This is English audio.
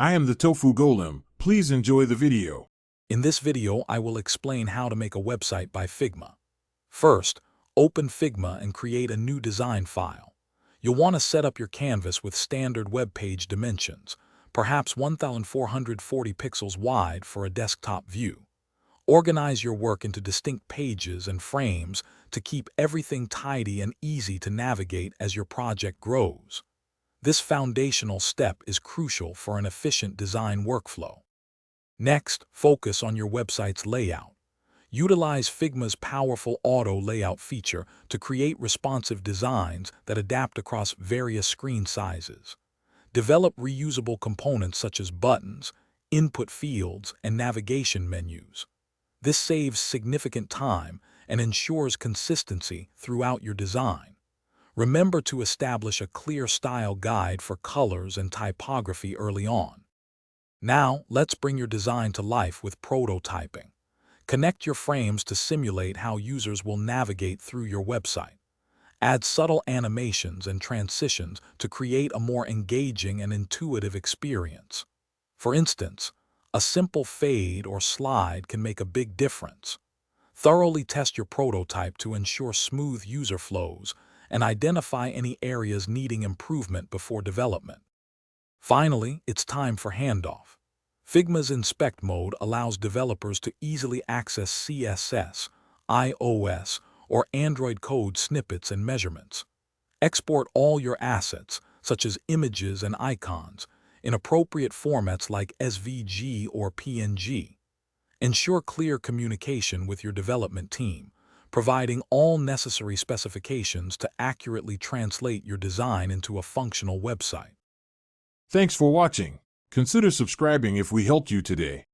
I am the Tofu Golem. Please enjoy the video. In this video, I will explain how to make a website by Figma. First, open Figma and create a new design file. You'll want to set up your canvas with standard web page dimensions, perhaps 1440 pixels wide for a desktop view. Organize your work into distinct pages and frames to keep everything tidy and easy to navigate as your project grows. This foundational step is crucial for an efficient design workflow. Next, focus on your website's layout. Utilize Figma's powerful auto layout feature to create responsive designs that adapt across various screen sizes. Develop reusable components such as buttons, input fields, and navigation menus. This saves significant time and ensures consistency throughout your design. Remember to establish a clear style guide for colors and typography early on. Now, let's bring your design to life with prototyping. Connect your frames to simulate how users will navigate through your website. Add subtle animations and transitions to create a more engaging and intuitive experience. For instance, a simple fade or slide can make a big difference. Thoroughly test your prototype to ensure smooth user flows and identify any areas needing improvement before development. Finally, it's time for handoff. Figma's Inspect mode allows developers to easily access CSS, iOS, or Android code snippets and measurements. Export all your assets, such as images and icons, in appropriate formats like SVG or PNG. Ensure clear communication with your development team, providing all necessary specifications to accurately translate your design into a functional website. Thanks for watching. Consider subscribing if we helped you today.